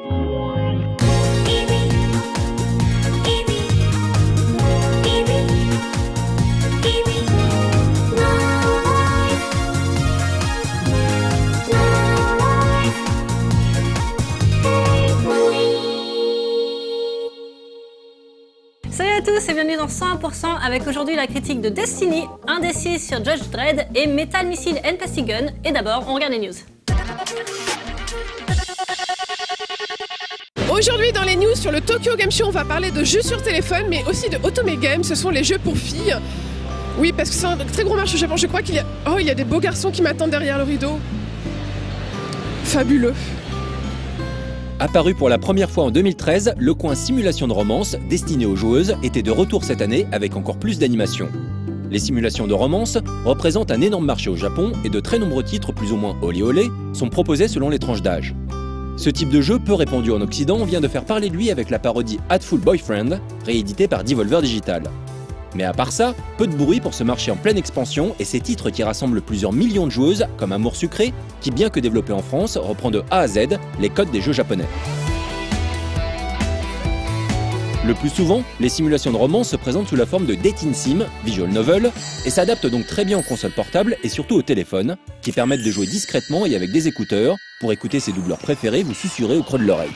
Salut à tous et bienvenue dans 100% avec aujourd'hui la critique de Destiny, Indécis sur Judge Dredd et Metal Missile Empathy Gun. Et d'abord, on regarde les news. Aujourd'hui dans les news sur le Tokyo Game Show, on va parler de jeux sur téléphone mais aussi de Otome Game, ce sont les jeux pour filles. Oui, parce que c'est un très gros marché au Japon, je crois qu'il y a... Oh, il y a des beaux garçons qui m'attendent derrière le rideau. Fabuleux. Apparu pour la première fois en 2013, le coin simulation de romance, destiné aux joueuses, était de retour cette année avec encore plus d'animation. Les simulations de romance représentent un énorme marché au Japon et de très nombreux titres plus ou moins olé olé sont proposés selon les tranches d'âge. Ce type de jeu peu répandu en Occident vient de faire parler de lui avec la parodie Hatful Boyfriend, rééditée par Devolver Digital. Mais à part ça, peu de bruit pour ce marché en pleine expansion et ces titres qui rassemblent plusieurs millions de joueuses comme Amour Sucré, qui bien que développé en France, reprend de A à Z les codes des jeux japonais. Le plus souvent, les simulations de romance se présentent sous la forme de dating sim, visual novel, et s'adaptent donc très bien aux consoles portables et surtout au téléphone, qui permettent de jouer discrètement et avec des écouteurs, pour écouter ses doubleurs préférés vous susurrer au creux de l'oreille.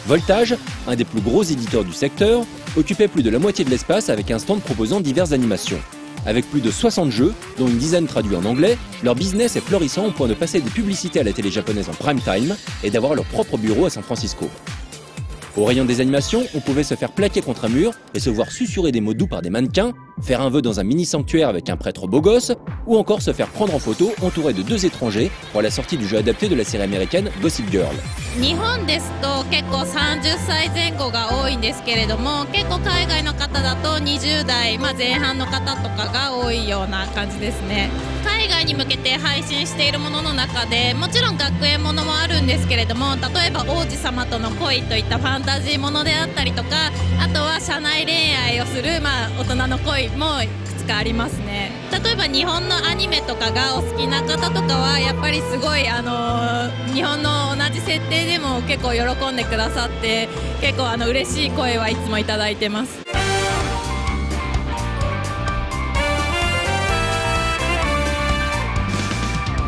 Voltage, un des plus gros éditeurs du secteur, occupait plus de la moitié de l'espace avec un stand proposant diverses animations. Avec plus de 60 jeux, dont une dizaine traduits en anglais, leur business est florissant au point de passer des publicités à la télé japonaise en prime time et d'avoir leur propre bureau à San Francisco. Au rayon des animations, on pouvait se faire plaquer contre un mur et se voir susurrer des mots doux par des mannequins, faire un vœu dans un mini-sanctuaire avec un prêtre beau gosse, ou encore se faire prendre en photo entouré de deux étrangers pour la sortie du jeu adapté de la série américaine Gossip Girl. 日本ですと結構30歳前後が多いんですけれども、結構海外の方だと20代、前半の方とかが多いような感じですね。海外に向けて配信しているものの中でもちろん学園ものもあるんですけれども、例えば王子様との恋といったファンタジーものであったりとか、あとは社内恋愛をする、大人の恋もいくつかありますね。例えば日本のアニメとかがお好きな方とかはやっぱりすごい日本の同じ設定でも結構喜んでくださって、結構嬉しい声はいつもいただいてます。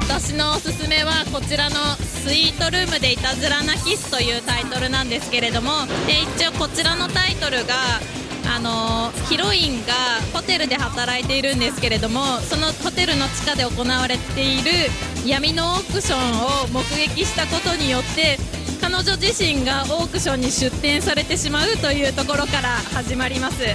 私のおすすめはこちらのスイートルームでいたずらなキスというタイトルなんですけれども、一応こちらのタイトルがヒロインがホテルで働いているんですけれども、そのホテルの地下で行われている闇のオークションを目撃したことによって彼女自身がオークションに出展されてしまうというところから始まります。だい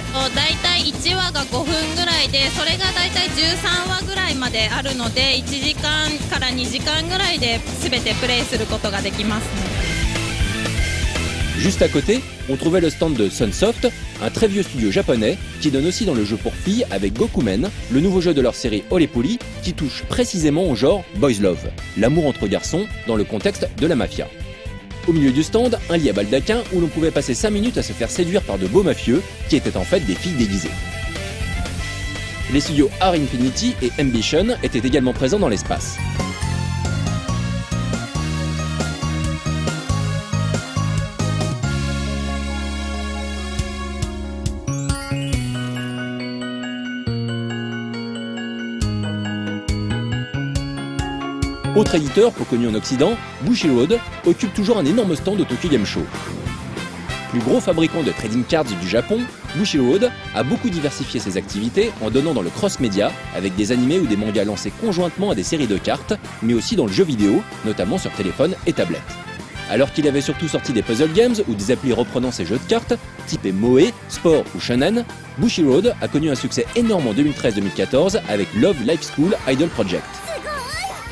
たい1話が5分ぐらいで、それがだいたい13話ぐらいまであるので、1時間から2時間ぐらいで全てプレイすることができますね。Juste à côté, on trouvait le stand de Sunsoft, un très vieux studio japonais qui donne aussi dans le jeu pour filles avec Gokumen, le nouveau jeu de leur série Olepuli qui touche précisément au genre Boys Love, l'amour entre garçons dans le contexte de la mafia. Au milieu du stand, un lit à baldaquin où l'on pouvait passer 5 minutes à se faire séduire par de beaux mafieux qui étaient en fait des filles déguisées. Les studios Art Infinity et Ambition étaient également présents dans l'espace. Autre éditeur peu connu en Occident, Bushiroad, occupe toujours un énorme stand au Tokyo Game Show. Plus gros fabricant de trading cards du Japon, Bushiroad a beaucoup diversifié ses activités en donnant dans le cross-média avec des animés ou des mangas lancés conjointement à des séries de cartes, mais aussi dans le jeu vidéo, notamment sur téléphone et tablette. Alors qu'il avait surtout sorti des puzzle games ou des applis reprenant ses jeux de cartes, typés Moe, Sport ou Shonen, Bushiroad a connu un succès énorme en 2013-2014 avec Love Life School Idol Project.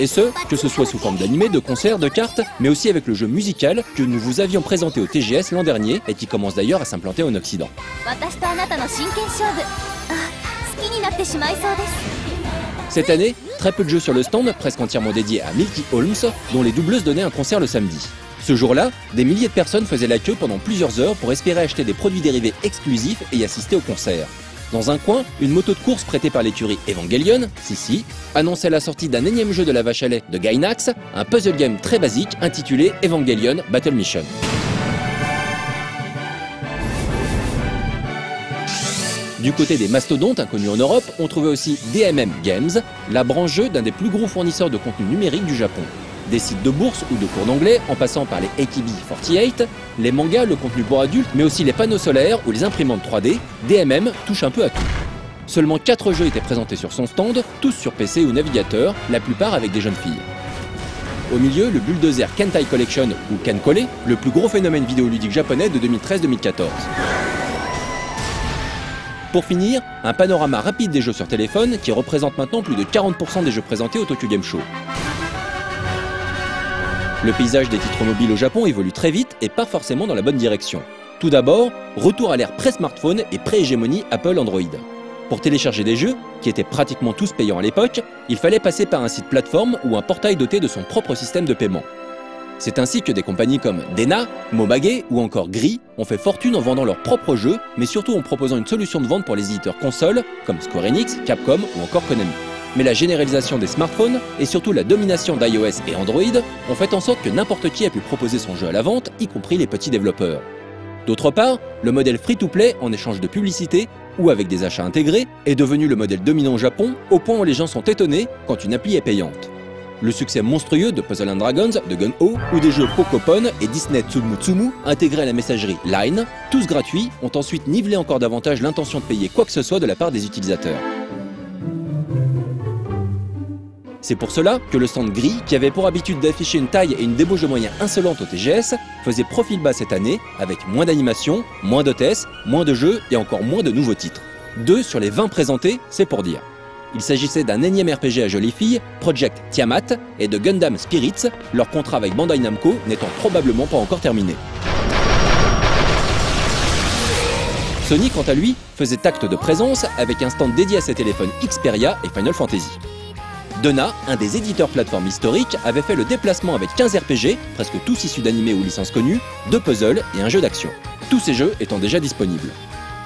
Et que ce soit sous forme d'animé, de concerts, de cartes, mais aussi avec le jeu musical que nous vous avions présenté au TGS l'an dernier et qui commence d'ailleurs à s'implanter en Occident. Cette année, très peu de jeux sur le stand, presque entièrement dédiés à Milky Holmes, dont les doubleuses donnaient un concert le samedi. Ce jour-là, des milliers de personnes faisaient la queue pendant plusieurs heures pour espérer acheter des produits dérivés exclusifs et y assister au concert. Dans un coin, une moto de course prêtée par l'écurie Evangelion, si, annonçait la sortie d'un énième jeu de la vache à lait de Gainax, un puzzle game très basique intitulé Evangelion Battle Mission. Du côté des mastodontes inconnus en Europe, on trouvait aussi DMM Games, la branche jeu d'un des plus gros fournisseurs de contenu numérique du Japon. Des sites de bourse ou de cours d'anglais, en passant par les AKB48, les mangas, le contenu pour adultes, mais aussi les panneaux solaires ou les imprimantes 3D, DMM touche un peu à tout. Seulement 4 jeux étaient présentés sur son stand, tous sur PC ou navigateur, la plupart avec des jeunes filles. Au milieu, le Bulldozer Kentai Collection ou Kenkole, le plus gros phénomène vidéoludique japonais de 2013-2014. Pour finir, un panorama rapide des jeux sur téléphone qui représente maintenant plus de 40% des jeux présentés au Tokyo Game Show. Le paysage des titres mobiles au Japon évolue très vite et pas forcément dans la bonne direction. Tout d'abord, retour à l'ère pré-smartphone et pré-hégémonie Apple Android. Pour télécharger des jeux, qui étaient pratiquement tous payants à l'époque, il fallait passer par un site plateforme ou un portail doté de son propre système de paiement. C'est ainsi que des compagnies comme Dena, Mobage ou encore Gris ont fait fortune en vendant leurs propres jeux, mais surtout en proposant une solution de vente pour les éditeurs consoles comme Square Enix, Capcom ou encore Konami. Mais la généralisation des smartphones et surtout la domination d'iOS et Android ont fait en sorte que n'importe qui a pu proposer son jeu à la vente, y compris les petits développeurs. D'autre part, le modèle free-to-play en échange de publicité ou avec des achats intégrés est devenu le modèle dominant au Japon, au point où les gens sont étonnés quand une appli est payante. Le succès monstrueux de Puzzle & Dragons, de Gun-Ho ou des jeux Pokopon et Disney Tsumu Tsumu intégrés à la messagerie Line, tous gratuits, ont ensuite nivelé encore davantage l'intention de payer quoi que ce soit de la part des utilisateurs. C'est pour cela que le stand Gris, qui avait pour habitude d'afficher une taille et une débauche de moyens insolentes au TGS, faisait profil bas cette année avec moins d'animations, moins d'hôtesses, moins de jeux et encore moins de nouveaux titres. 2 sur les 20 présentés, c'est pour dire. Il s'agissait d'un énième RPG à jolies filles, Project Tiamat, et de Gundam Spirits, leur contrat avec Bandai Namco n'étant probablement pas encore terminé. Sony, quant à lui, faisait acte de présence avec un stand dédié à ses téléphones Xperia et Final Fantasy. Dena, un des éditeurs plateformes historiques, avait fait le déplacement avec 15 RPG, presque tous issus d'animés ou licences connues, 2 puzzles et un jeu d'action. Tous ces jeux étant déjà disponibles.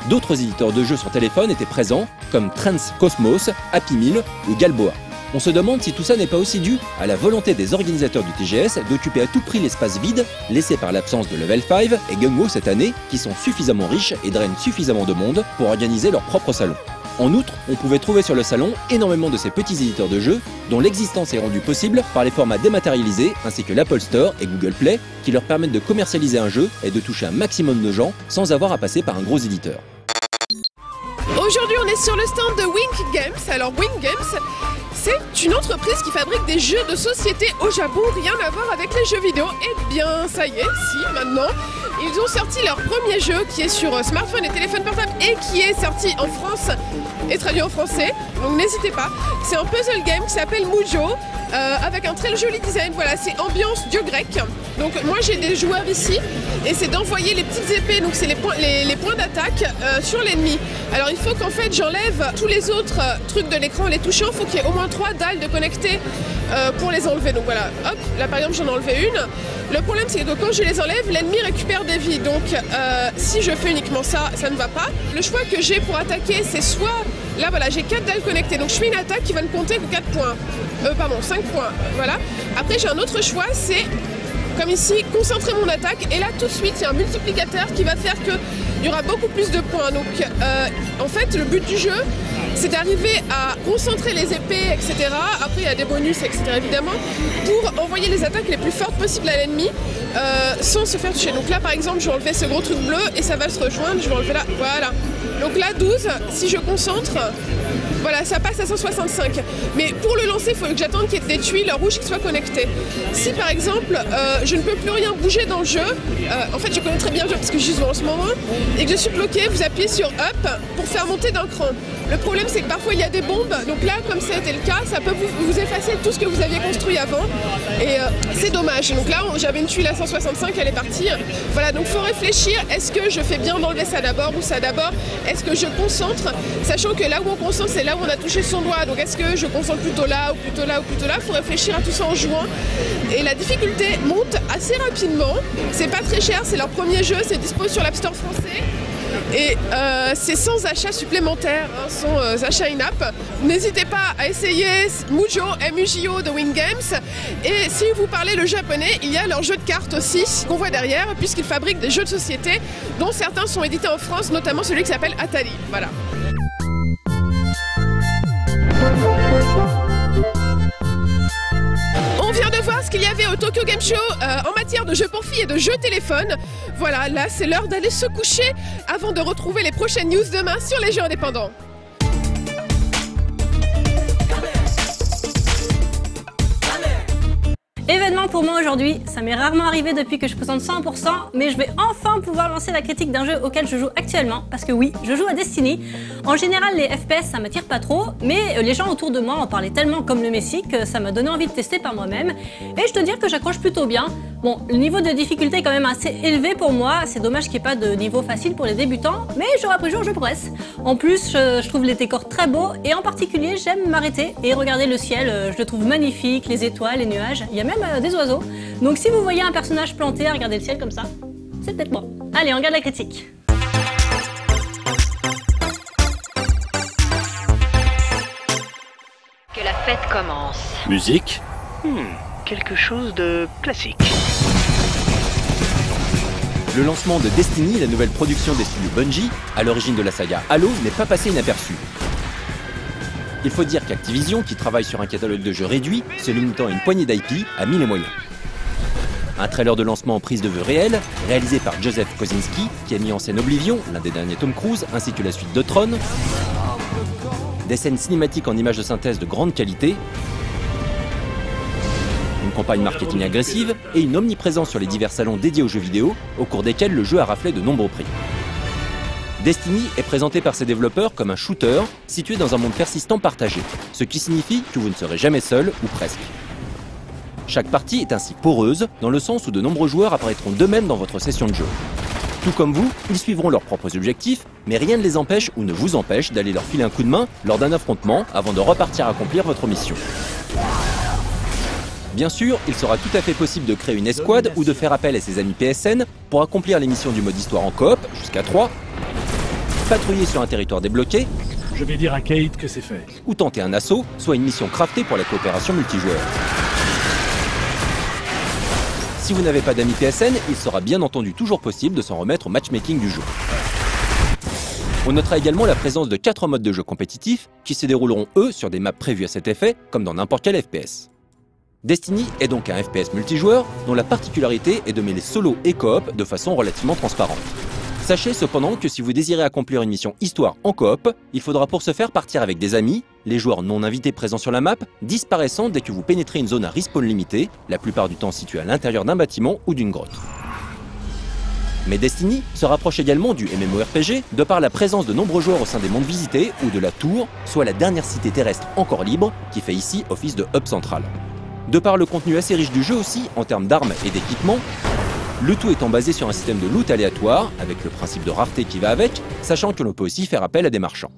D'autres éditeurs de jeux sur téléphone étaient présents, comme Trans Cosmos, Happy Meal ou Galboa. On se demande si tout ça n'est pas aussi dû à la volonté des organisateurs du TGS d'occuper à tout prix l'espace vide laissé par l'absence de Level 5 et Gung-Ho cette année, qui sont suffisamment riches et drainent suffisamment de monde pour organiser leur propre salon. En outre, on pouvait trouver sur le salon énormément de ces petits éditeurs de jeux dont l'existence est rendue possible par les formats dématérialisés ainsi que l'Apple Store et Google Play qui leur permettent de commercialiser un jeu et de toucher un maximum de gens sans avoir à passer par un gros éditeur. Aujourd'hui, on est sur le stand de Wink Games. Alors, Wink Games, c'est une entreprise qui fabrique des jeux de société au Japon, rien à voir avec les jeux vidéo. Eh bien, ça y est, si, maintenant, ils ont sorti leur premier jeu qui est sur smartphone et téléphone portable et qui est sorti en France et traduit en français. Donc, n'hésitez pas. C'est un puzzle game qui s'appelle Mujo, avec un très joli design. Voilà, c'est ambiance dieu grec. Donc, moi, j'ai des joueurs ici et c'est d'envoyer les petites épées, donc c'est les points d'attaque sur l'ennemi. Alors, il faut qu'en fait, j'enlève tous les autres trucs de l'écran, les touchants. Il faut qu'il y ait au moins 3 dalles de connecter pour les enlever. Donc voilà, hop, là par exemple j'en ai enlevé une. Le problème c'est que quand je les enlève, l'ennemi récupère des vies. Donc si je fais uniquement ça, ça ne va pas. Le choix que j'ai pour attaquer, c'est soit, là voilà, j'ai 4 dalles connectées. Donc je fais une attaque qui va ne compter que 4 points. 5 points, voilà. Après j'ai un autre choix, c'est comme ici, concentrer mon attaque. Et là tout de suite, il y a un multiplicateur qui va faire qu'il y aura beaucoup plus de points. Donc en fait, le but du jeu, c'est d'arriver à concentrer les épées, etc. Après, il y a des bonus, etc. évidemment, pour envoyer les attaques les plus fortes possibles à l'ennemi sans se faire toucher. Donc là, par exemple, je vais enlever ce gros truc bleu et ça va se rejoindre. Je vais enlever là, voilà. Donc là, 12, si je concentre, voilà, ça passe à 165. Mais pour le lancer, il faut que j'attende qu'il y ait des tuiles rouges qui soient connectées. Si par exemple, je ne peux plus rien bouger dans le jeu, en fait, je connais très bien le jeu parce que je joue en ce moment, et que je suis bloqué, vous appuyez sur Up pour faire monter d'un cran. Le problème, c'est que parfois il y a des bombes, donc là, comme ça a été le cas, ça peut vous effacer tout ce que vous aviez construit avant, et c'est dommage. Donc là, j'avais une tuile à 165, elle est partie. Voilà, donc il faut réfléchir, est-ce que je fais bien d'enlever ça d'abord ou ça d'abord? Est-ce que je concentre, sachant que là où on concentre, c'est là où on a touché son doigt, donc est-ce que je concentre plutôt là ou plutôt là ou plutôt là? Il faut réfléchir à tout ça en jouant, et la difficulté monte assez rapidement. C'est pas très cher, c'est leur premier jeu, c'est dispo sur l'App Store français. Et c'est sans achat supplémentaire, hein, sans achat in-app. N'hésitez pas à essayer Mujo, M-U-J-O de Wing Games. Et si vous parlez le japonais, il y a leur jeu de cartes aussi qu'on voit derrière, puisqu'ils fabriquent des jeux de société dont certains sont édités en France, notamment celui qui s'appelle Atari. Voilà. On vient de voir ce qu'il y avait au Tokyo Game Show en matière de jeux pour filles et de jeux téléphone. Voilà, là c'est l'heure d'aller se coucher avant de retrouver les prochaines news demain sur les jeux indépendants. Événement pour moi aujourd'hui, ça m'est rarement arrivé depuis que je présente 100%, mais je vais enfin pouvoir lancer la critique d'un jeu auquel je joue actuellement, parce que oui, je joue à Destiny. En général, les FPS ça m'attire pas trop, mais les gens autour de moi en parlaient tellement comme le Messi que ça m'a donné envie de tester par moi-même, et je dois dire que j'accroche plutôt bien. Bon, le niveau de difficulté est quand même assez élevé pour moi, c'est dommage qu'il n'y ait pas de niveau facile pour les débutants, mais jour après jour je progresse. En plus, je trouve les décors très beaux, et en particulier j'aime m'arrêter et regarder le ciel, je le trouve magnifique, les étoiles, les nuages, il y a même des oiseaux. Donc si vous voyez un personnage planté à regarder le ciel comme ça, c'est peut-être moi. Allez, on regarde la critique. Que la fête commence. Musique quelque chose de classique. Le lancement de Destiny, la nouvelle production des studios Bungie, à l'origine de la saga Halo, n'est pas passé inaperçu. Il faut dire qu'Activision, qui travaille sur un catalogue de jeux réduit, se limitant à une poignée d'IP, a mis les moyens. Un trailer de lancement en prise de vue réelle, réalisé par Joseph Kosinski, qui a mis en scène Oblivion, l'un des derniers Tom Cruise, ainsi que la suite de Tron. Des scènes cinématiques en images de synthèse de grande qualité. Une campagne marketing agressive et une omniprésence sur les divers salons dédiés aux jeux vidéo, au cours desquels le jeu a raflé de nombreux prix. Destiny est présenté par ses développeurs comme un shooter situé dans un monde persistant partagé, ce qui signifie que vous ne serez jamais seul, ou presque. Chaque partie est ainsi poreuse, dans le sens où de nombreux joueurs apparaîtront d'eux-mêmes dans votre session de jeu. Tout comme vous, ils suivront leurs propres objectifs, mais rien ne les empêche ou ne vous empêche d'aller leur filer un coup de main lors d'un affrontement avant de repartir accomplir votre mission. Bien sûr, il sera tout à fait possible de créer une escouade ou de faire appel à ses amis PSN pour accomplir les missions du mode histoire en coop, jusqu'à 3, patrouiller sur un territoire débloqué, Je vais dire à Kate que c'est fait. ou tenter un assaut, soit une mission craftée pour la coopération multijoueur. Si vous n'avez pas d'amis PSN, il sera bien entendu toujours possible de s'en remettre au matchmaking du jeu. On notera également la présence de 4 modes de jeu compétitifs qui se dérouleront eux sur des maps prévues à cet effet, comme dans n'importe quel FPS. Destiny est donc un FPS multijoueur dont la particularité est de mêler solo et coop de façon relativement transparente. Sachez cependant que si vous désirez accomplir une mission histoire en coop, il faudra pour ce faire partir avec des amis, les joueurs non invités présents sur la map disparaissant dès que vous pénétrez une zone à respawn limité, la plupart du temps située à l'intérieur d'un bâtiment ou d'une grotte. Mais Destiny se rapproche également du MMORPG de par la présence de nombreux joueurs au sein des mondes visités ou de la Tour, soit la dernière cité terrestre encore libre qui fait ici office de hub central. De par le contenu assez riche du jeu aussi, en termes d'armes et d'équipements, le tout étant basé sur un système de loot aléatoire, avec le principe de rareté qui va avec, sachant que l'on peut aussi faire appel à des marchands.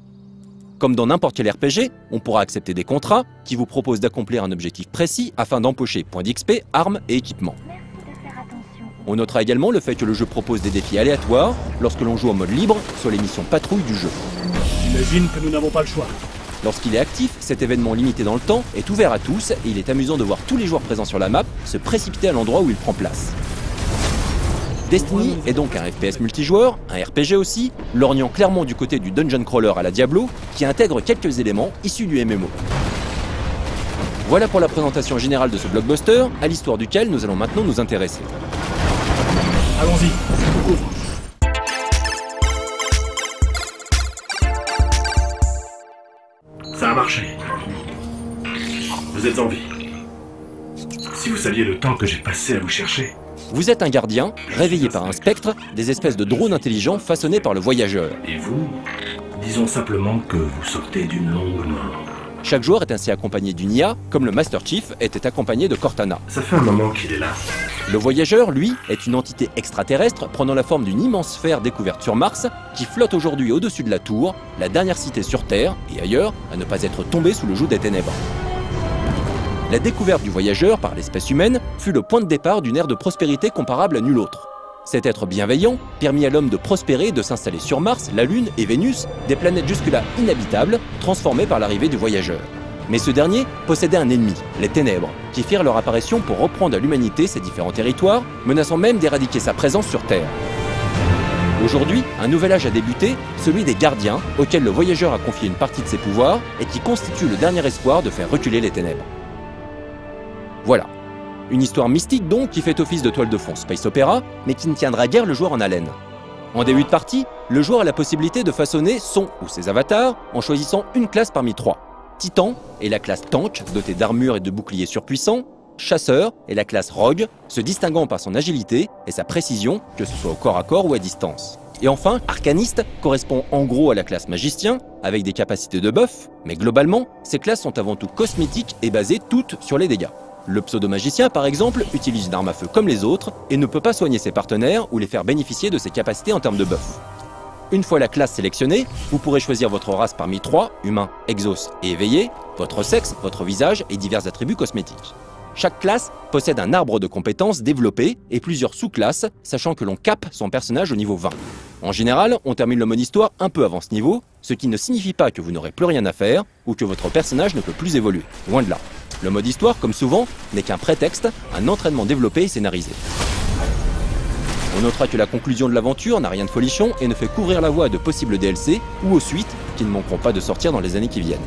Comme dans n'importe quel RPG, on pourra accepter des contrats qui vous proposent d'accomplir un objectif précis afin d'empocher points d'XP, armes et équipements. On notera également le fait que le jeu propose des défis aléatoires lorsque l'on joue en mode libre sur les missions patrouille du jeu. J'imagine que nous n'avons pas le choix. Lorsqu'il est actif, cet événement limité dans le temps est ouvert à tous et il est amusant de voir tous les joueurs présents sur la map se précipiter à l'endroit où il prend place. Destiny est donc un FPS multijoueur, un RPG aussi, lorgnant clairement du côté du dungeon crawler à la Diablo, qui intègre quelques éléments issus du MMO. Voilà pour la présentation générale de ce blockbuster, à l'histoire duquel nous allons maintenant nous intéresser. Allons-y, je vous couvre. Ça a marché. Vous êtes en vie. Si vous saviez le temps que j'ai passé à vous chercher. Vous êtes un gardien, réveillé par un spectre, des espèces de drones intelligents façonnés par le voyageur. Et vous, disons simplement que vous sortez d'une longue mort. Chaque joueur est ainsi accompagné d'une IA, comme le Master Chief était accompagné de Cortana. Ça fait un moment qu'il est là. Le voyageur, lui, est une entité extraterrestre prenant la forme d'une immense sphère découverte sur Mars, qui flotte aujourd'hui au-dessus de la Tour, la dernière cité sur Terre, et ailleurs, à ne pas être tombée sous le joug des ténèbres. La découverte du voyageur par l'espèce humaine fut le point de départ d'une ère de prospérité comparable à nulle autre. Cet être bienveillant permit à l'homme de prospérer et de s'installer sur Mars, la Lune et Vénus, des planètes jusque-là inhabitables, transformées par l'arrivée du voyageur. Mais ce dernier possédait un ennemi, les ténèbres, qui firent leur apparition pour reprendre à l'humanité ses différents territoires, menaçant même d'éradiquer sa présence sur Terre. Aujourd'hui, un nouvel âge a débuté, celui des gardiens, auxquels le voyageur a confié une partie de ses pouvoirs et qui constitue le dernier espoir de faire reculer les ténèbres. Voilà. Une histoire mystique donc qui fait office de toile de fond space opéra, mais qui ne tiendra guère le joueur en haleine. En début de partie, le joueur a la possibilité de façonner son ou ses avatars en choisissant une classe parmi 3. Titan est la classe tank, dotée d'armure et de boucliers surpuissants. Chasseur est la classe rogue, se distinguant par son agilité et sa précision, que ce soit au corps à corps ou à distance. Et enfin, arcaniste correspond en gros à la classe magicien, avec des capacités de buff, mais globalement, ces classes sont avant tout cosmétiques et basées toutes sur les dégâts. Le pseudo-magicien, par exemple, utilise une arme à feu comme les autres et ne peut pas soigner ses partenaires ou les faire bénéficier de ses capacités en termes de buff. Une fois la classe sélectionnée, vous pourrez choisir votre race parmi 3, humain, exos et éveillé, votre sexe, votre visage et divers attributs cosmétiques. Chaque classe possède un arbre de compétences développé et plusieurs sous-classes, sachant que l'on cape son personnage au niveau 20. En général, on termine le mode histoire un peu avant ce niveau, ce qui ne signifie pas que vous n'aurez plus rien à faire ou que votre personnage ne peut plus évoluer. Loin de là. Le mode histoire, comme souvent, n'est qu'un prétexte, un entraînement développé et scénarisé. On notera que la conclusion de l'aventure n'a rien de folichon et ne fait qu'ouvrir la voie à de possibles DLC ou aux suites qui ne manqueront pas de sortir dans les années qui viennent.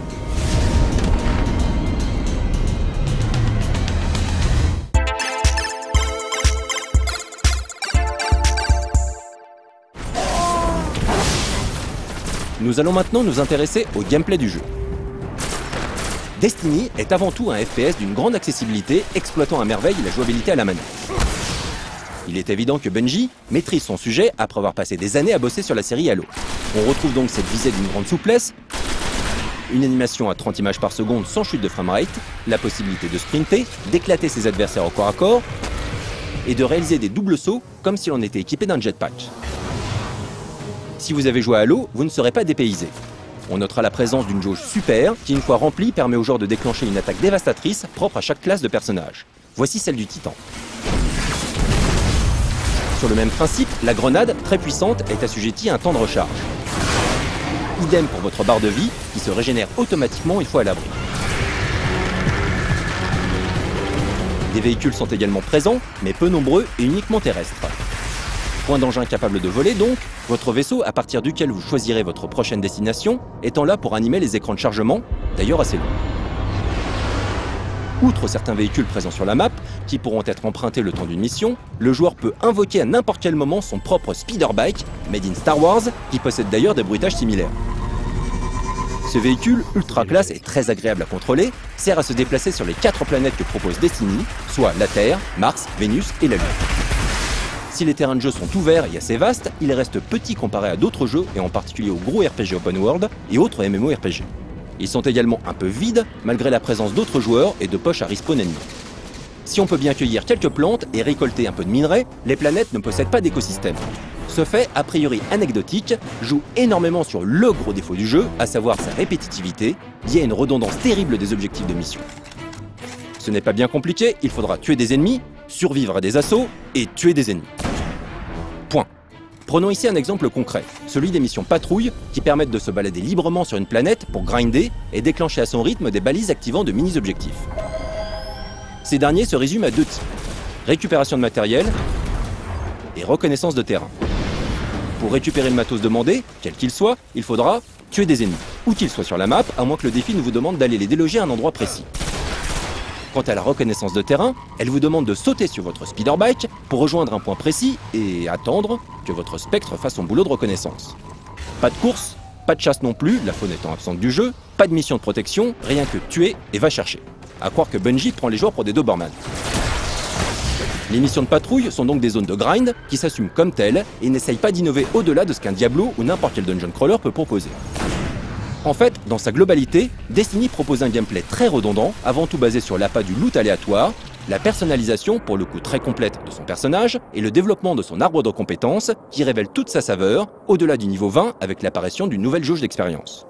Nous allons maintenant nous intéresser au gameplay du jeu. Destiny est avant tout un FPS d'une grande accessibilité, exploitant à merveille la jouabilité à la manette. Il est évident que Bungie maîtrise son sujet après avoir passé des années à bosser sur la série Halo. On retrouve donc cette visée d'une grande souplesse, une animation à 30 images par seconde sans chute de framerate, la possibilité de sprinter, d'éclater ses adversaires au corps à corps et de réaliser des doubles sauts comme si l'on était équipé d'un jetpack. Si vous avez joué à Halo, vous ne serez pas dépaysé. On notera la présence d'une jauge super qui, une fois remplie, permet au joueur de déclencher une attaque dévastatrice propre à chaque classe de personnage. Voici celle du Titan. Sur le même principe, la grenade, très puissante, est assujettie à un temps de recharge. Idem pour votre barre de vie, qui se régénère automatiquement une fois à l'abri. Des véhicules sont également présents, mais peu nombreux et uniquement terrestres. Point d'engin capable de voler donc, votre vaisseau à partir duquel vous choisirez votre prochaine destination, étant là pour animer les écrans de chargement, d'ailleurs assez longs. Outre certains véhicules présents sur la map, qui pourront être empruntés le temps d'une mission, le joueur peut invoquer à n'importe quel moment son propre speeder bike, made in Star Wars, qui possède d'ailleurs des bruitages similaires. Ce véhicule, ultra classe et très agréable à contrôler, sert à se déplacer sur les 4 planètes que propose Destiny, soit la Terre, Mars, Vénus et la Lune. Si les terrains de jeu sont ouverts et assez vastes, ils restent petits comparés à d'autres jeux, et en particulier aux gros RPG Open World et autres MMORPG. Ils sont également un peu vides, malgré la présence d'autres joueurs et de poches à respawn ennemis. Si on peut bien cueillir quelques plantes et récolter un peu de minerais, les planètes ne possèdent pas d'écosystème. Ce fait, a priori anecdotique, joue énormément sur le gros défaut du jeu, à savoir sa répétitivité, liée à une redondance terrible des objectifs de mission. Ce n'est pas bien compliqué, il faudra tuer des ennemis, survivre à des assauts et tuer des ennemis. Point. Prenons ici un exemple concret, celui des missions patrouille qui permettent de se balader librement sur une planète pour grinder et déclencher à son rythme des balises activant de mini-objectifs. Ces derniers se résument à 2 types, récupération de matériel et reconnaissance de terrain. Pour récupérer le matos demandé, quel qu'il soit, il faudra tuer des ennemis, où qu'ils soient sur la map, à moins que le défi ne vous demande d'aller les déloger à un endroit précis. Quant à la reconnaissance de terrain, elle vous demande de sauter sur votre speederbike pour rejoindre un point précis et attendre que votre spectre fasse son boulot de reconnaissance. Pas de course, pas de chasse non plus, la faune étant absente du jeu, pas de mission de protection, rien que tuer et va chercher. À croire que Bungie prend les joueurs pour des Doberman. Les missions de patrouille sont donc des zones de grind qui s'assument comme telles et n'essayent pas d'innover au-delà de ce qu'un Diablo ou n'importe quel dungeon crawler peut proposer. En fait, dans sa globalité, Destiny propose un gameplay très redondant, avant tout basé sur l'appât du loot aléatoire, la personnalisation, pour le coup très complète, de son personnage, et le développement de son arbre de compétences, qui révèle toute sa saveur, au-delà du niveau 20 avec l'apparition d'une nouvelle jauge d'expérience.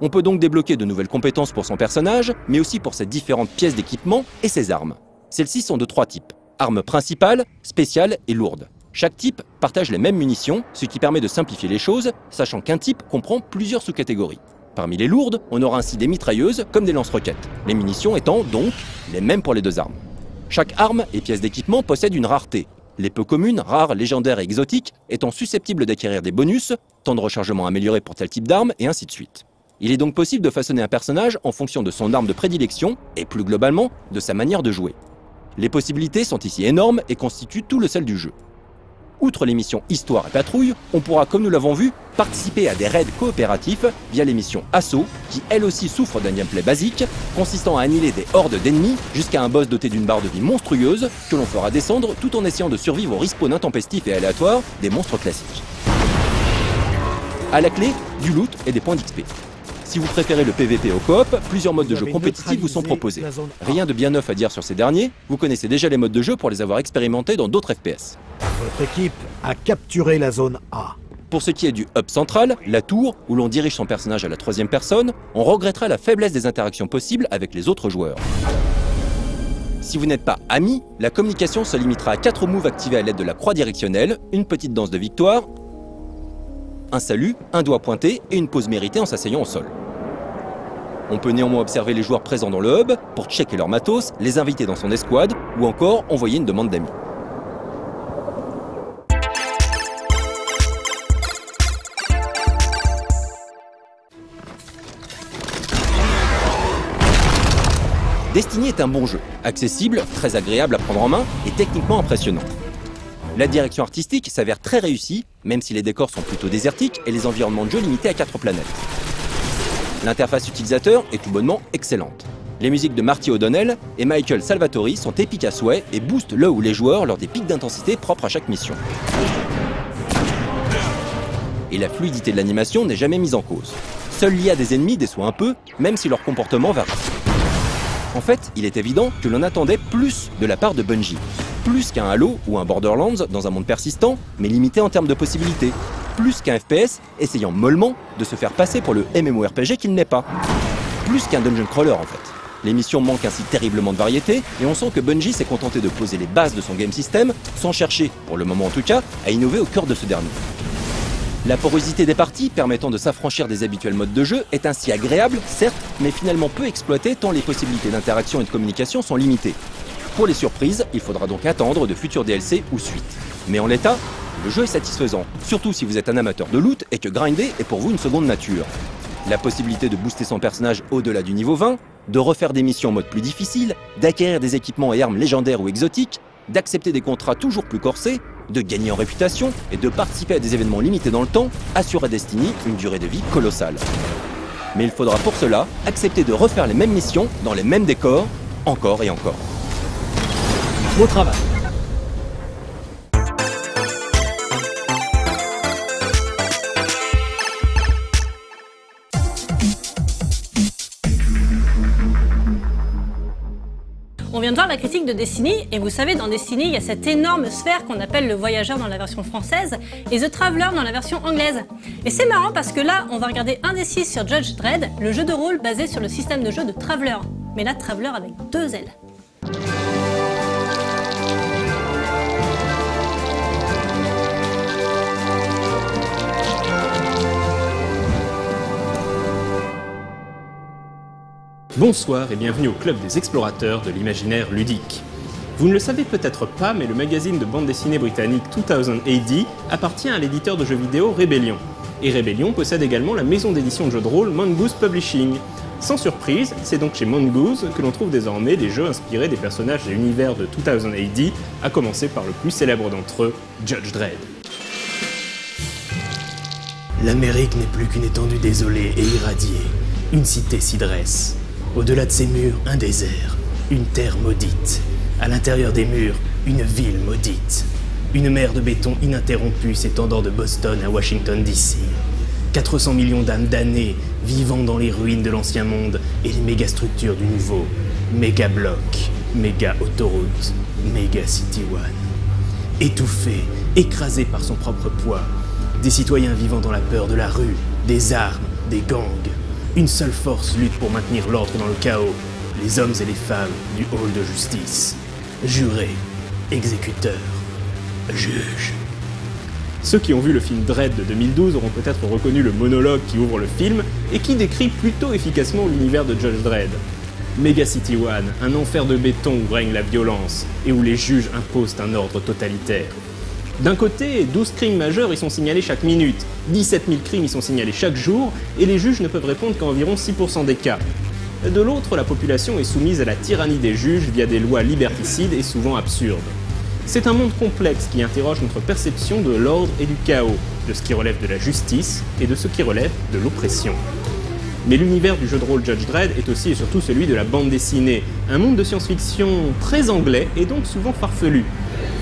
On peut donc débloquer de nouvelles compétences pour son personnage, mais aussi pour ses différentes pièces d'équipement et ses armes. Celles-ci sont de 3 types, armes principales, spéciales et lourdes. Chaque type partage les mêmes munitions, ce qui permet de simplifier les choses, sachant qu'un type comprend plusieurs sous-catégories. Parmi les lourdes, on aura ainsi des mitrailleuses comme des lance-roquettes, les munitions étant donc les mêmes pour les deux armes. Chaque arme et pièce d'équipement possède une rareté, les peu communes, rares, légendaires et exotiques étant susceptibles d'acquérir des bonus, temps de rechargement amélioré pour tel type d'arme et ainsi de suite. Il est donc possible de façonner un personnage en fonction de son arme de prédilection et plus globalement de sa manière de jouer. Les possibilités sont ici énormes et constituent tout le sel du jeu. Outre les missions Histoire et Patrouille, on pourra, comme nous l'avons vu, participer à des raids coopératifs via les missions Assaut, qui elles aussi souffrent d'un gameplay basique, consistant à annihiler des hordes d'ennemis jusqu'à un boss doté d'une barre de vie monstrueuse que l'on fera descendre tout en essayant de survivre au respawn intempestif et aléatoire des monstres classiques. À la clé, du loot et des points d'XP. Si vous préférez le PVP au coop, plusieurs modes de jeu compétitifs vous sont proposés. Rien de bien neuf à dire sur ces derniers, vous connaissez déjà les modes de jeu pour les avoir expérimentés dans d'autres FPS. Votre équipe a capturé la zone A. Pour ce qui est du hub central, la tour, où l'on dirige son personnage à la troisième personne, on regrettera la faiblesse des interactions possibles avec les autres joueurs. Si vous n'êtes pas ami, la communication se limitera à 4 moves activés à l'aide de la croix directionnelle, une petite danse de victoire, un salut, un doigt pointé et une pause méritée en s'asseyant au sol. On peut néanmoins observer les joueurs présents dans le hub pour checker leur matos, les inviter dans son escouade ou encore envoyer une demande d'amis. Destiny est un bon jeu, accessible, très agréable à prendre en main et techniquement impressionnant. La direction artistique s'avère très réussie, même si les décors sont plutôt désertiques et les environnements de jeu limités à 4 planètes. L'interface utilisateur est tout bonnement excellente. Les musiques de Marty O'Donnell et Michael Salvatori sont épiques à souhait et boostent le ou les joueurs lors des pics d'intensité propres à chaque mission. Et la fluidité de l'animation n'est jamais mise en cause. Seule l'IA des ennemis déçoit un peu, même si leur comportement varie. En fait, il est évident que l'on attendait plus de la part de Bungie. Plus qu'un Halo ou un Borderlands dans un monde persistant, mais limité en termes de possibilités. Plus qu'un FPS essayant mollement de se faire passer pour le MMORPG qu'il n'est pas. Plus qu'un dungeon crawler en fait. Les missions manquent ainsi terriblement de variété et on sent que Bungie s'est contenté de poser les bases de son game system sans chercher, pour le moment en tout cas, à innover au cœur de ce dernier. La porosité des parties permettant de s'affranchir des habituels modes de jeu est ainsi agréable, certes, mais finalement peu exploitée tant les possibilités d'interaction et de communication sont limitées. Pour les surprises, il faudra donc attendre de futurs DLC ou suites. Mais en l'état, le jeu est satisfaisant, surtout si vous êtes un amateur de loot et que grinder est pour vous une seconde nature. La possibilité de booster son personnage au-delà du niveau 20, de refaire des missions en mode plus difficile, d'acquérir des équipements et armes légendaires ou exotiques, d'accepter des contrats toujours plus corsés, de gagner en réputation et de participer à des événements limités dans le temps assure à Destiny une durée de vie colossale. Mais il faudra pour cela accepter de refaire les mêmes missions dans les mêmes décors, encore et encore. Beau travail. On vient de voir la critique de Destiny, et vous savez, dans Destiny, il y a cette énorme sphère qu'on appelle le Voyageur dans la version française et The Traveler dans la version anglaise. Et c'est marrant parce que là, on va regarder un des 6 sur Judge Dredd, le jeu de rôle basé sur le système de jeu de Traveler. Mais là, Traveler avec 2 L. Bonsoir et bienvenue au club des explorateurs de l'imaginaire ludique. Vous ne le savez peut-être pas, mais le magazine de bande dessinée britannique 2000 AD appartient à l'éditeur de jeux vidéo Rebellion. Et Rebellion possède également la maison d'édition de jeux de rôle Mongoose Publishing. Sans surprise, c'est donc chez Mongoose que l'on trouve désormais des jeux inspirés des personnages de l'univers de 2000 AD, à commencer par le plus célèbre d'entre eux, Judge Dredd. L'Amérique n'est plus qu'une étendue désolée et irradiée. Une cité s'y dresse. Au-delà de ces murs, un désert, une terre maudite. À l'intérieur des murs, une ville maudite. Une mer de béton ininterrompue s'étendant de Boston à Washington DC. 400 millions d'âmes damnées vivant dans les ruines de l'ancien monde et les mégastructures du nouveau. Méga bloc, méga autoroute, méga city one. Étouffé, écrasé par son propre poids. Des citoyens vivant dans la peur de la rue, des armes, des gangs. Une seule force lutte pour maintenir l'ordre dans le chaos, les hommes et les femmes du hall de justice. Jurés, exécuteurs, juges. Ceux qui ont vu le film Dredd de 2012 auront peut-être reconnu le monologue qui ouvre le film et qui décrit plutôt efficacement l'univers de Judge Dredd. Mega City One, un enfer de béton où règne la violence et où les juges imposent un ordre totalitaire. D'un côté, 12 crimes majeurs y sont signalés chaque minute, 17 000 crimes y sont signalés chaque jour et les juges ne peuvent répondre qu'à environ 6% des cas. De l'autre, la population est soumise à la tyrannie des juges via des lois liberticides et souvent absurdes. C'est un monde complexe qui interroge notre perception de l'ordre et du chaos, de ce qui relève de la justice et de ce qui relève de l'oppression. Mais l'univers du jeu de rôle Judge Dredd est aussi et surtout celui de la bande dessinée, un monde de science-fiction très anglais et donc souvent farfelu.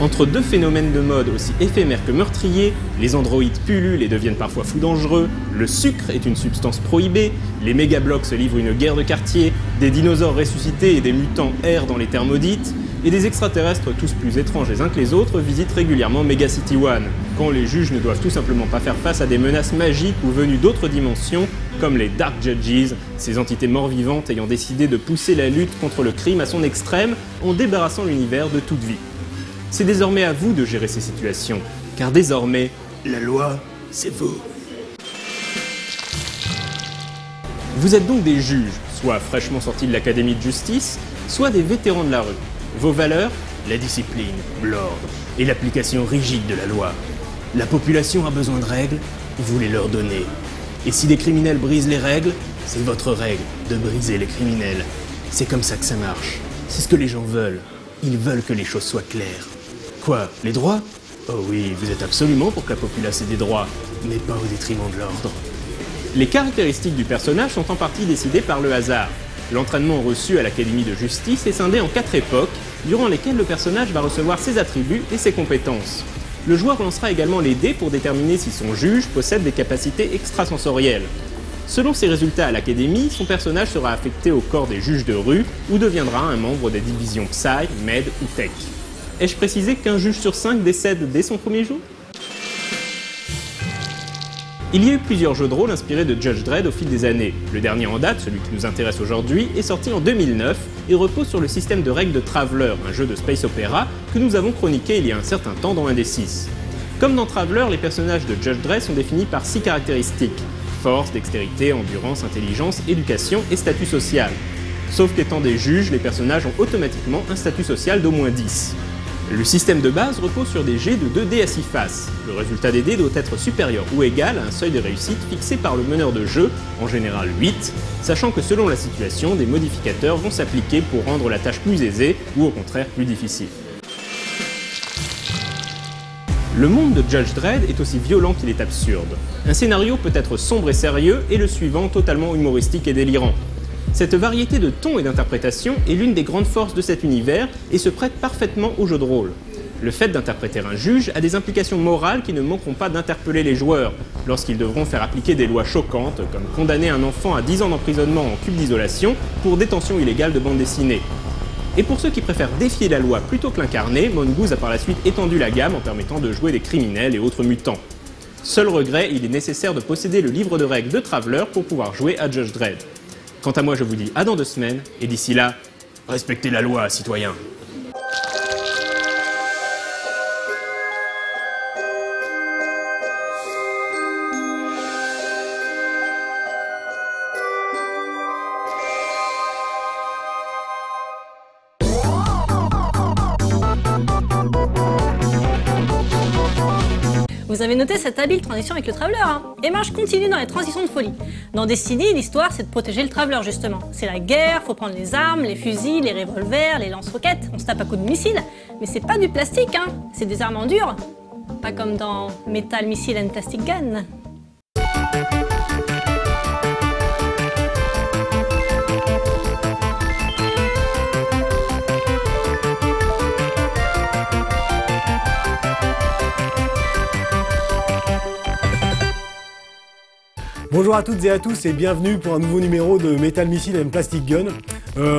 Entre deux phénomènes de mode aussi éphémères que meurtriers, les androïdes pullulent et deviennent parfois fous dangereux, le sucre est une substance prohibée, les mégablocs se livrent une guerre de quartier, des dinosaures ressuscités et des mutants errent dans les terres maudites, et des extraterrestres tous plus étranges les uns que les autres visitent régulièrement Mega City One, quand les juges ne doivent tout simplement pas faire face à des menaces magiques ou venues d'autres dimensions, comme les Dark Judges, ces entités mort-vivantes ayant décidé de pousser la lutte contre le crime à son extrême en débarrassant l'univers de toute vie. C'est désormais à vous de gérer ces situations, car désormais, La loi, c'est vous. vous êtes donc des juges, soit fraîchement sortis de l'académie de justice, soit des vétérans de la rue. Vos valeurs ? La discipline, l'ordre et l'application rigide de la loi. La population a besoin de règles, vous les leur donnez. Et si des criminels brisent les règles, c'est votre règle de briser les criminels. C'est comme ça que ça marche. C'est ce que les gens veulent. Ils veulent que les choses soient claires. Quoi, les droits ? Oh oui, vous êtes absolument pour que la populace ait des droits, mais pas au détriment de l'ordre. Les caractéristiques du personnage sont en partie décidées par le hasard. L'entraînement reçu à l'Académie de Justice est scindé en 4 époques, durant lesquelles le personnage va recevoir ses attributs et ses compétences. Le joueur lancera également les dés pour déterminer si son juge possède des capacités extrasensorielles. Selon ses résultats à l'Académie, son personnage sera affecté au corps des juges de rue ou deviendra un membre des divisions Psy, Med ou Tech. Ai-je précisé qu'un juge sur 5 décède dès son premier jour ? Il y a eu plusieurs jeux de rôle inspirés de Judge Dredd au fil des années. Le dernier en date, celui qui nous intéresse aujourd'hui, est sorti en 2009 et repose sur le système de règles de Traveller, un jeu de space opéra que nous avons chroniqué il y a un certain temps dans un des 6. Comme dans Traveller, les personnages de Judge Dredd sont définis par 6 caractéristiques: force, dextérité, endurance, intelligence, éducation et statut social. Sauf qu'étant des juges, les personnages ont automatiquement un statut social d'au moins 10. Le système de base repose sur des jets de 2 dés à 6 faces. Le résultat des dés doit être supérieur ou égal à un seuil de réussite fixé par le meneur de jeu, en général 8, sachant que selon la situation, des modificateurs vont s'appliquer pour rendre la tâche plus aisée ou au contraire plus difficile. Le monde de Judge Dredd est aussi violent qu'il est absurde. Un scénario peut être sombre et sérieux et le suivant totalement humoristique et délirant. Cette variété de tons et d'interprétations est l'une des grandes forces de cet univers et se prête parfaitement au jeu de rôle. Le fait d'interpréter un juge a des implications morales qui ne manqueront pas d'interpeller les joueurs lorsqu'ils devront faire appliquer des lois choquantes comme condamner un enfant à 10 ans d'emprisonnement en cube d'isolation pour détention illégale de bande dessinée. Et pour ceux qui préfèrent défier la loi plutôt que l'incarner, Mongoose a par la suite étendu la gamme en permettant de jouer des criminels et autres mutants. Seul regret, il est nécessaire de posséder le livre de règles de Traveller pour pouvoir jouer à Judge Dredd. Quant à moi, je vous dis à dans 2 semaines, et d'ici là, Respectez la loi, citoyens. Vous avez noté cette habile transition avec le Traveller, hein? Et ben je continue dans les transitions de folie. Dans Destiny, l'histoire c'est de protéger le Traveller justement. C'est la guerre, faut prendre les armes, les fusils, les revolvers, les lance-roquettes, on se tape à coups de missiles. Mais c'est pas du plastique, hein, c'est des armes en dur. Pas comme dans Metal Missile and Plastic Gun. Bonjour à toutes et à tous et bienvenue pour un nouveau numéro de Metal Missile and Plastic Gun.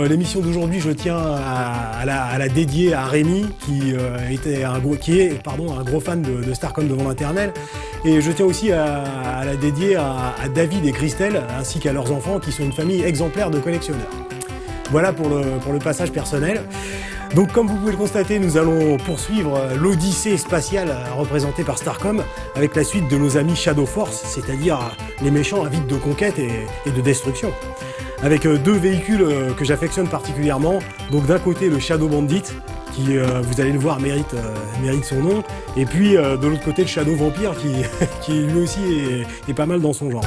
L'émission d'aujourd'hui, je tiens à la dédier à Rémi qui est un gros fan de Starcom devant l'Internel. Et je tiens aussi à la dédier à David et Christelle ainsi qu'à leurs enfants qui sont une famille exemplaire de collectionneurs. Voilà pour le passage personnel. Donc comme vous pouvez le constater, nous allons poursuivre l'odyssée spatiale représentée par Starcom avec la suite de nos amis Shadow Force, c'est-à-dire les méchants avides de conquête et de destruction. Avec deux véhicules que j'affectionne particulièrement. Donc d'un côté le Shadow Bandit, qui vous allez le voir mérite son nom, et puis de l'autre côté le Shadow Vampire qui lui aussi est pas mal dans son genre.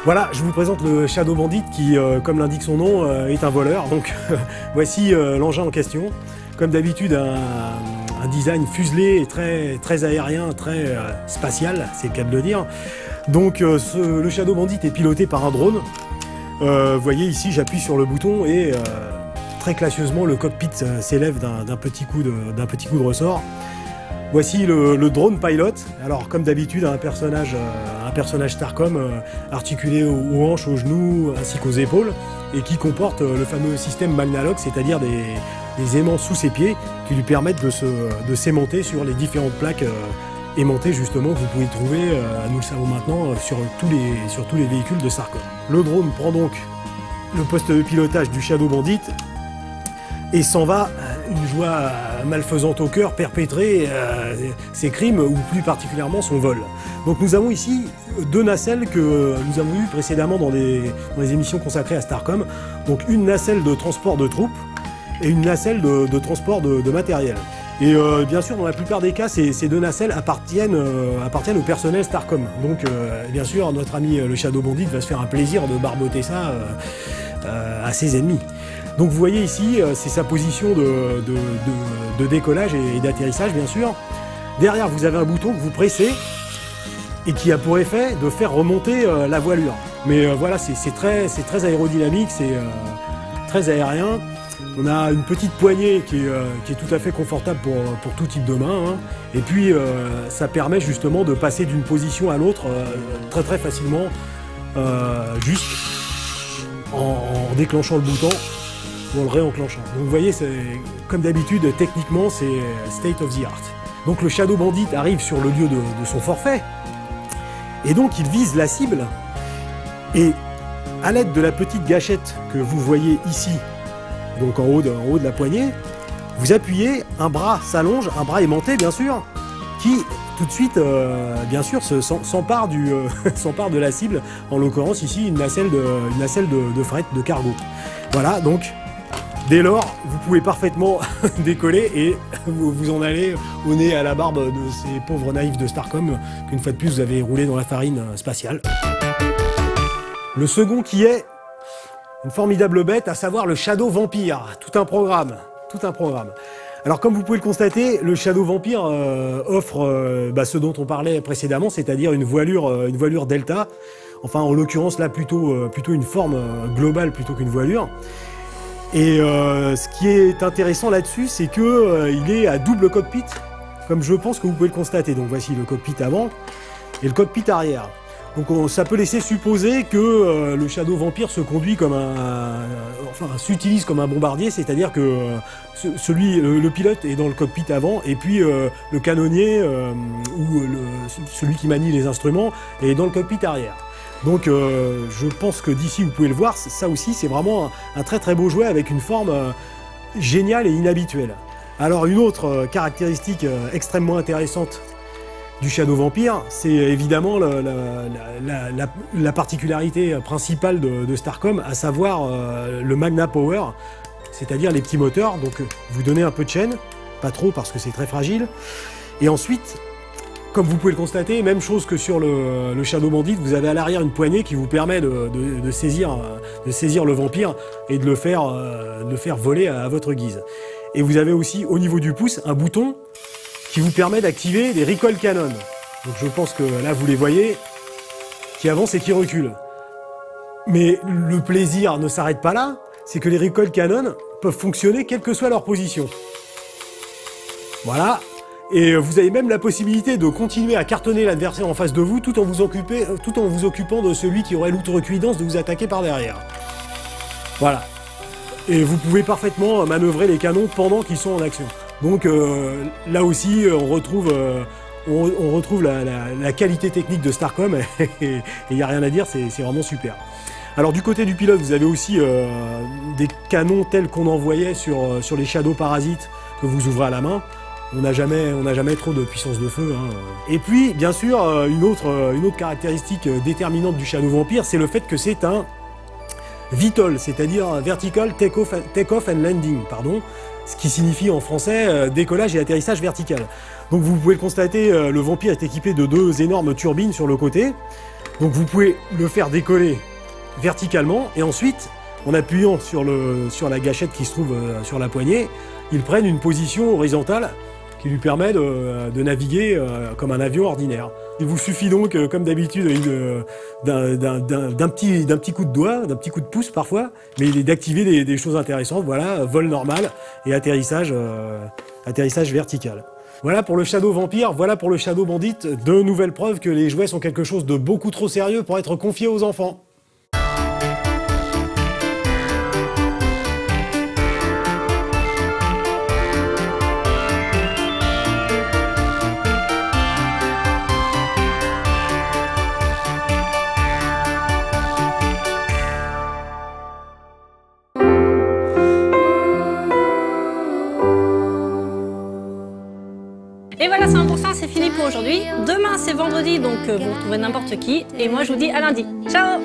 Voilà, je vous présente le Shadow Bandit qui, comme l'indique son nom, est un voleur. Donc voici l'engin en question. Comme d'habitude, un design fuselé et très aérien, très spatial, c'est le cas de le dire. Donc le Shadow Bandit est piloté par un drone. Vous voyez ici, j'appuie sur le bouton et très classieusement le cockpit s'élève d'un petit coup de ressort. Voici le drone pilot. Alors comme d'habitude, un personnage Starcom articulé aux hanches, aux genoux ainsi qu'aux épaules et qui comporte le fameux système Magnalock, c'est-à-dire des aimants sous ses pieds qui lui permettent de s'aimanter sur les différentes plaques aimantées justement que vous pouvez trouver, nous le savons maintenant, sur tous les véhicules de Starcom. Le drone prend donc le poste de pilotage du Shadow Bandit et s'en va, une joie malfaisante au cœur, perpétrer ses crimes, ou plus particulièrement son vol. Donc nous avons ici deux nacelles que nous avons vues précédemment dans les émissions consacrées à Starcom. Donc une nacelle de transport de troupes et une nacelle de transport de matériel. Et bien sûr, dans la plupart des cas, ces deux nacelles appartiennent au personnel Starcom. Donc bien sûr, notre ami le Shadow Bandit va se faire un plaisir de barboter ça à ses ennemis. Donc vous voyez ici, c'est sa position de décollage et d'atterrissage bien sûr. Derrière vous avez un bouton que vous pressez et qui a pour effet de faire remonter la voilure. Mais voilà, c'est très aérodynamique, c'est très aérien. On a une petite poignée qui est tout à fait confortable pour tout type de main. Hein. Et puis ça permet justement de passer d'une position à l'autre très facilement, juste en déclenchant le bouton ou en le réenclenchant. Donc vous voyez, comme d'habitude, techniquement, c'est state of the art. Donc le Shadow Bandit arrive sur le lieu de son forfait, et donc il vise la cible, et à l'aide de la petite gâchette que vous voyez ici, donc en haut de la poignée, vous appuyez, un bras s'allonge, un bras aimanté bien sûr, qui tout de suite, bien sûr, s'empare de la cible, en l'occurrence ici une nacelle de fret, de cargo. Voilà, donc dès lors, vous pouvez parfaitement décoller et vous en allez au nez à la barbe de ces pauvres naïfs de Starcom qu'une fois de plus vous avez roulé dans la farine spatiale. Le second qui est une formidable bête, à savoir le Shadow Vampire. Tout un programme. Alors comme vous pouvez le constater, le Shadow Vampire offre ce dont on parlait précédemment, c'est-à-dire une voilure delta. Enfin en l'occurrence là plutôt une forme globale plutôt qu'une voilure. Et ce qui est intéressant là-dessus, c'est que il est à double cockpit, comme je pense que vous pouvez le constater. Donc voici le cockpit avant et le cockpit arrière. Donc ça peut laisser supposer que le Shadow Vampire se conduit comme s'utilise comme un bombardier, c'est-à-dire que le pilote est dans le cockpit avant et puis le canonnier ou celui qui manie les instruments est dans le cockpit arrière. Donc je pense que d'ici vous pouvez le voir, ça aussi c'est vraiment un très beau jouet avec une forme géniale et inhabituelle. Alors une autre caractéristique extrêmement intéressante du Shadow Vampire, c'est évidemment la particularité principale de Starcom, à savoir le Magna Power, c'est-à-dire les petits moteurs. Donc vous donnez un peu de chaîne, pas trop parce que c'est très fragile, et ensuite, comme vous pouvez le constater, même chose que sur le Shadow Bandit, vous avez à l'arrière une poignée qui vous permet de saisir le vampire et de le faire voler à votre guise. Et vous avez aussi au niveau du pouce un bouton qui vous permet d'activer les recoil cannon. Donc je pense que là vous les voyez, qui avancent et qui reculent. Mais le plaisir ne s'arrête pas là, c'est que les recoil cannon peuvent fonctionner quelle que soit leur position. Voilà. Et vous avez même la possibilité de continuer à cartonner l'adversaire en face de vous tout en vous occupant de celui qui aurait l'outrecuidance de vous attaquer par derrière. Voilà. Et vous pouvez parfaitement manœuvrer les canons pendant qu'ils sont en action. Donc là aussi, on retrouve la qualité technique de Starcom et il n'y a rien à dire, c'est vraiment super. Alors du côté du pilote, vous avez aussi des canons tels qu'on en voyait sur les Shadow Parasites que vous ouvrez à la main. On n'a jamais trop de puissance de feu. Hein. Et puis, bien sûr, une autre caractéristique déterminante du Shadow Vampire, c'est le fait que c'est un VTOL, c'est-à-dire Vertical Take-Off and Landing, pardon, ce qui signifie en français décollage et atterrissage vertical. Donc vous pouvez le constater, le Vampire est équipé de 2 énormes turbines sur le côté. Donc vous pouvez le faire décoller verticalement et ensuite, en appuyant sur la gâchette qui se trouve sur la poignée, ils prennent une position horizontale qui lui permet de naviguer comme un avion ordinaire. Il vous suffit donc, comme d'habitude, d'un petit coup de doigt, d'un petit coup de pouce parfois, mais d'activer des choses intéressantes. Voilà, vol normal et atterrissage vertical. Voilà pour le Shadow Vampire, voilà pour le Shadow Bandit. De nouvelles preuves que les jouets sont quelque chose de beaucoup trop sérieux pour être confiés aux enfants. Et voilà, 100%, c'est fini pour aujourd'hui. Demain, c'est vendredi, donc vous retrouvez n'importe qui. Et moi, je vous dis à lundi. Ciao!